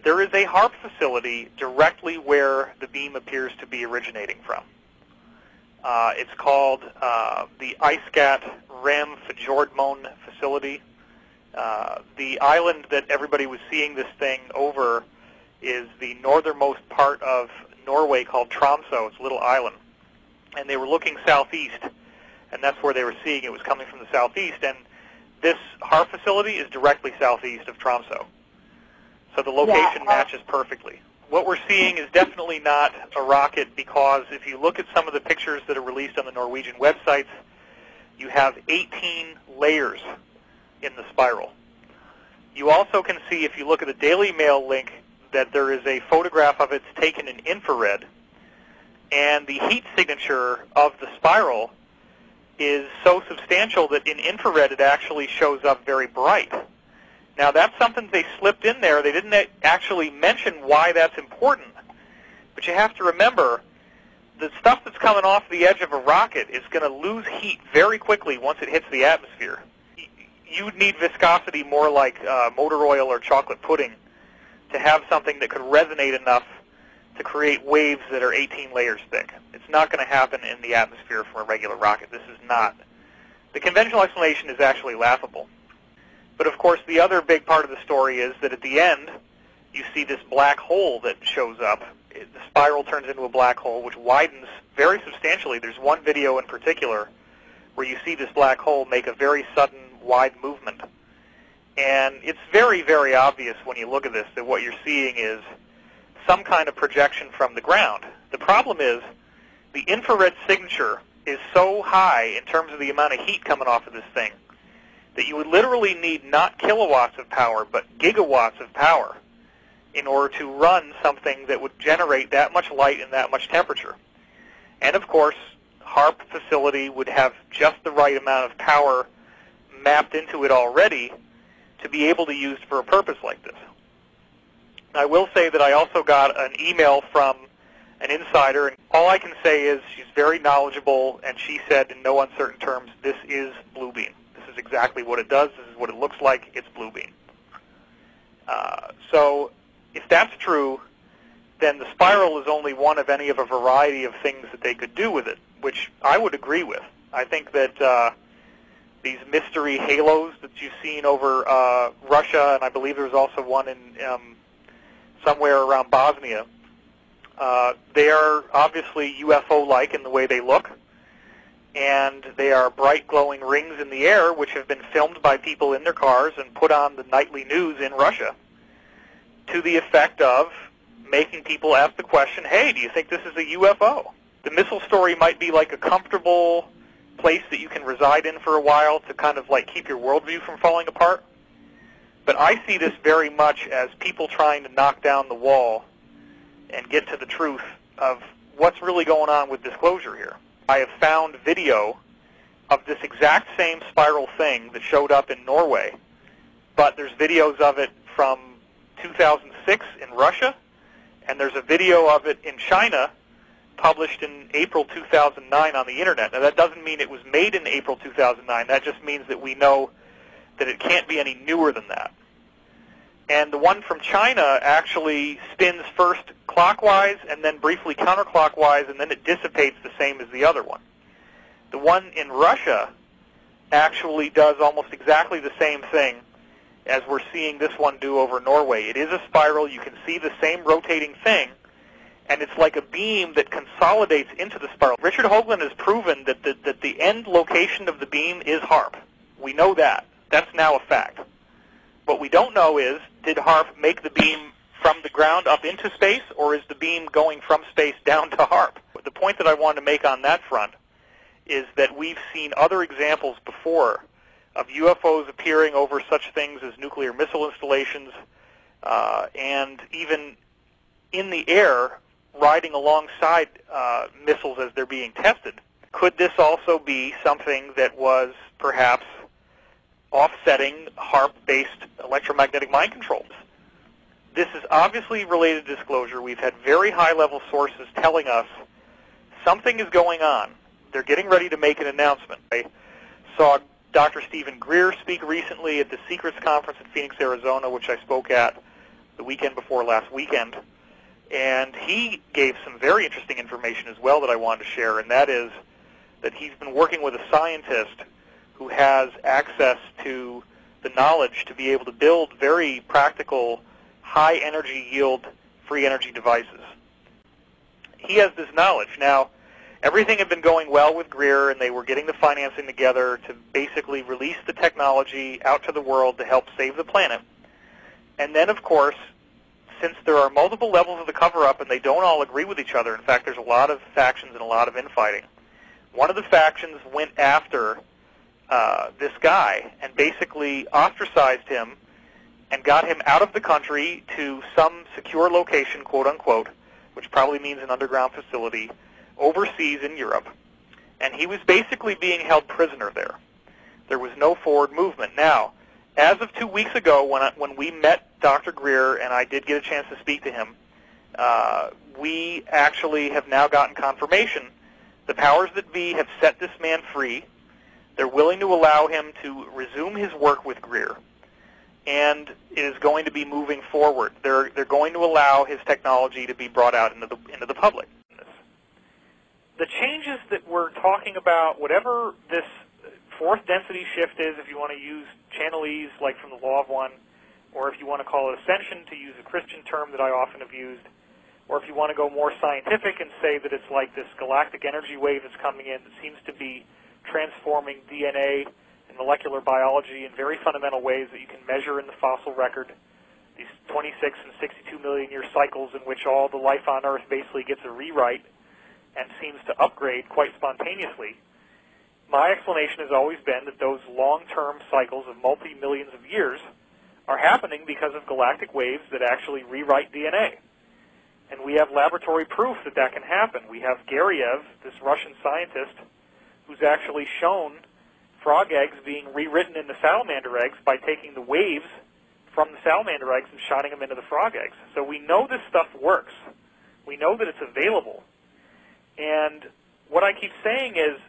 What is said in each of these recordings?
there is a H.A.A.R.P facility directly where the beam appears to be originating from. It's called the IJskat-Rem-Fjordmoen facility. The island that everybody was seeing this thing over is the northernmost part of Norway called Tromsø. It's a little island. And they were looking southeast, and that's where they were seeing it was coming from the southeast. And this H.A.A.R.P facility is directly southeast of Tromsø. So the location matches perfectly. What we're seeing is definitely not a rocket, because if you look at some of the pictures that are released on the Norwegian websites, you have 18 layers in the spiral. You also can see, if you look at the Daily Mail link, that there is a photograph of it taken in infrared, and the heat signature of the spiral is so substantial that in infrared it actually shows up very bright. Now, that's something they slipped in there. They didn't actually mention why that's important. But you have to remember, the stuff that's coming off the edge of a rocket is going to lose heat very quickly once it hits the atmosphere. You would need viscosity more like motor oil or chocolate pudding to have something that could resonate enough to create waves that are 18 layers thick. It's not going to happen in the atmosphere from a regular rocket. This is not. The conventional explanation is actually laughable. But of course, the other big part of the story is that at the end, you see this black hole that shows up. The spiral turns into a black hole, which widens very substantially. There's one video in particular where you see this black hole make a very sudden, wide movement. And it's very, very obvious when you look at this that what you're seeing is some kind of projection from the ground. The problem is the infrared signature is so high in terms of the amount of heat coming off of this thing that you would literally need not kilowatts of power, but gigawatts of power in order to run something that would generate that much light and that much temperature. And of course, H.A.A.R.P facility would have just the right amount of power mapped into it already to be able to use for a purpose like this. I will say that I also got an email from an insider, and all I can say is she's very knowledgeable, and she said in no uncertain terms, this is blue beam. This is exactly what it does. This is what it looks like. It's blue beam. So if that's true, then the spiral is only one of any of a variety of things that they could do with it, which I would agree with. I think that these mystery halos that you've seen over Russia, and I believe there's also one in somewhere around Bosnia, they are obviously UFO-like in the way they look, and they are bright glowing rings in the air which have been filmed by people in their cars and put on the nightly news in Russia to the effect of making people ask the question, hey, do you think this is a UFO? The missile story might be like a comfortable place that you can reside in for a while to kind of like keep your worldview from falling apart. But I see this very much as people trying to knock down the wall and get to the truth of what's really going on with disclosure here. I have found video of this exact same spiral thing that showed up in Norway, but there's videos of it from 2006 in Russia, and there's a video of it in China published in April 2009 on the internet. Now, that doesn't mean it was made in April 2009. That just means that we know that it can't be any newer than that. And the one from China actually spins first clockwise and then briefly counterclockwise, and then it dissipates the same as the other one. The one in Russia actually does almost exactly the same thing as we're seeing this one do over Norway. It is a spiral. You can see the same rotating thing, and it's like a beam that consolidates into the spiral. Richard Hoagland has proven that the end location of the beam is H.A.A.R.P. We know that. That's now a fact. What we don't know is, did H.A.A.R.P. make the beam from the ground up into space, or is the beam going from space down to H.A.A.R.P.? The point that I wanted to make on that front is that we've seen other examples before of UFOs appearing over such things as nuclear missile installations and even in the air riding alongside missiles as they're being tested. Could this also be something that was perhaps offsetting H.A.A.R.P.-based electromagnetic mind controls? This is obviously related to disclosure. We've had very high-level sources telling us something is going on. They're getting ready to make an announcement. I saw Dr. Stephen Greer speak recently at the Secrets Conference in Phoenix, Arizona, which I spoke at the weekend before last weekend, and he gave some very interesting information as well that I wanted to share, and that is that he's been working with a scientist who has access to the knowledge to be able to build very practical, high energy yield, free energy devices. He has this knowledge. Now, everything had been going well with Greer, and they were getting the financing together to basically release the technology out to the world to help save the planet. And then, of course, since there are multiple levels of the cover-up and they don't all agree with each other, in fact, there's a lot of factions and a lot of infighting, one of the factions went after this guy and basically ostracized him and got him out of the country to some secure location, quote-unquote, which probably means an underground facility, overseas in Europe. And he was basically being held prisoner there. There was no forward movement. Now, as of 2 weeks ago, when we met Dr. Greer, and I did get a chance to speak to him, we actually have now gotten confirmation. The powers that be have set this man free. They're willing to allow him to resume his work with Greer, and it is going to be moving forward. They're going to allow his technology to be brought out into the public. The changes that we're talking about, whatever this fourth density shift is, if you want to use channelese like from the Law of One, or if you want to call it Ascension to use a Christian term that I often have used, or if you want to go more scientific and say that it's like this galactic energy wave that's coming in that seems to be transforming DNA and molecular biology in very fundamental ways that you can measure in the fossil record, these 26 and 62 million year cycles in which all the life on Earth basically gets a rewrite and seems to upgrade quite spontaneously. My explanation has always been that those long-term cycles of multi-millions of years are happening because of galactic waves that actually rewrite DNA. And we have laboratory proof that that can happen. We have Gariev, this Russian scientist, who's actually shown frog eggs being rewritten into salamander eggs by taking the waves from the salamander eggs and shotting them into the frog eggs. So we know this stuff works. We know that it's available. And what I keep saying is,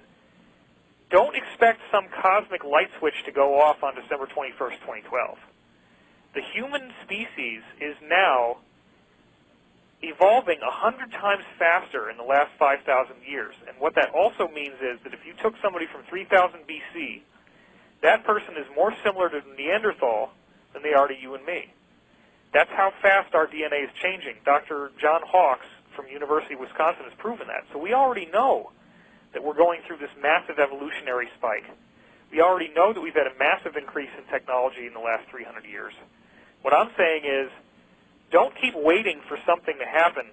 don't expect some cosmic light switch to go off on December 21st, 2012. The human species is now evolving 100 times faster in the last 5,000 years. And what that also means is that if you took somebody from 3000 BC, that person is more similar to Neanderthal than they are to you and me. That's how fast our DNA is changing. Dr. John Hawks from University of Wisconsin has proven that. So we already know that we're going through this massive evolutionary spike. We already know that we've had a massive increase in technology in the last 300 years. What I'm saying is, don't keep waiting for something to happen.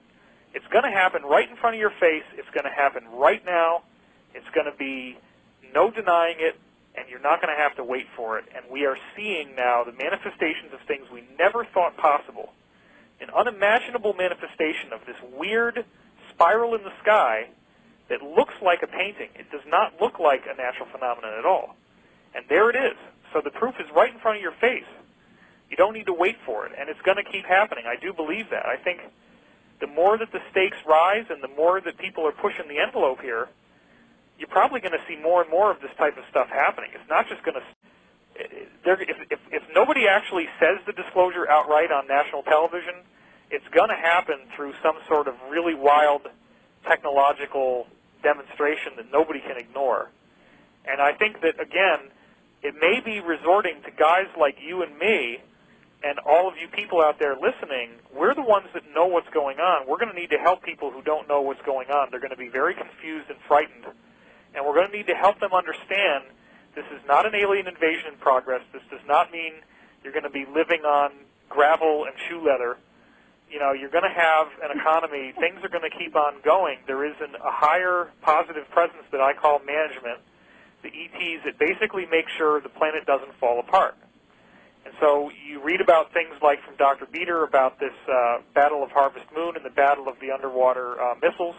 It's going to happen right in front of your face. It's going to happen right now. It's going to be no denying it, and you're not going to have to wait for it. And we are seeing now the manifestations of things we never thought possible. An unimaginable manifestation of this weird spiral in the sky that looks like a painting. It does not look like a natural phenomenon at all. And there it is. So the proof is right in front of your face. You don't need to wait for it, and it's going to keep happening. I do believe that. I think the more that the stakes rise and the more that people are pushing the envelope here, you're probably going to see more and more of this type of stuff happening. It's not just going to... If nobody actually says the disclosure outright on national television, it's going to happen through some sort of really wild technological demonstration that nobody can ignore. And I think that, again, it may be resorting to guys like you and me and all of you people out there listening. We're the ones that know what's going on. We're going to need to help people who don't know what's going on. They're going to be very confused and frightened. And we're going to need to help them understand this is not an alien invasion in progress. This does not mean you're going to be living on gravel and shoe leather. You know, you're going to have an economy. Things are going to keep on going. There is a higher positive presence that I call management, the ETs, that basically make sure the planet doesn't fall apart. And so you read about things like from Dr. Beater about this Battle of Harvest Moon and the Battle of the Underwater Missiles.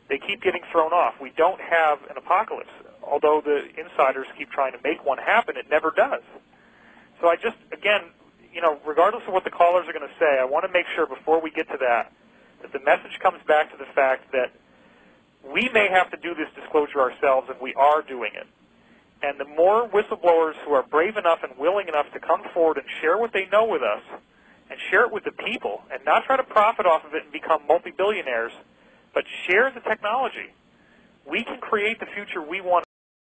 They keep getting thrown off. We don't have an apocalypse. Although the insiders keep trying to make one happen, it never does. So I just, again, you know, regardless of what the callers are going to say, I want to make sure before we get to that, that the message comes back to the fact that we may have to do this disclosure ourselves, and we are doing it. And the more whistleblowers who are brave enough and willing enough to come forward and share what they know with us and share it with the people and not try to profit off of it and become multi-billionaires, but share the technology. We can create the future we want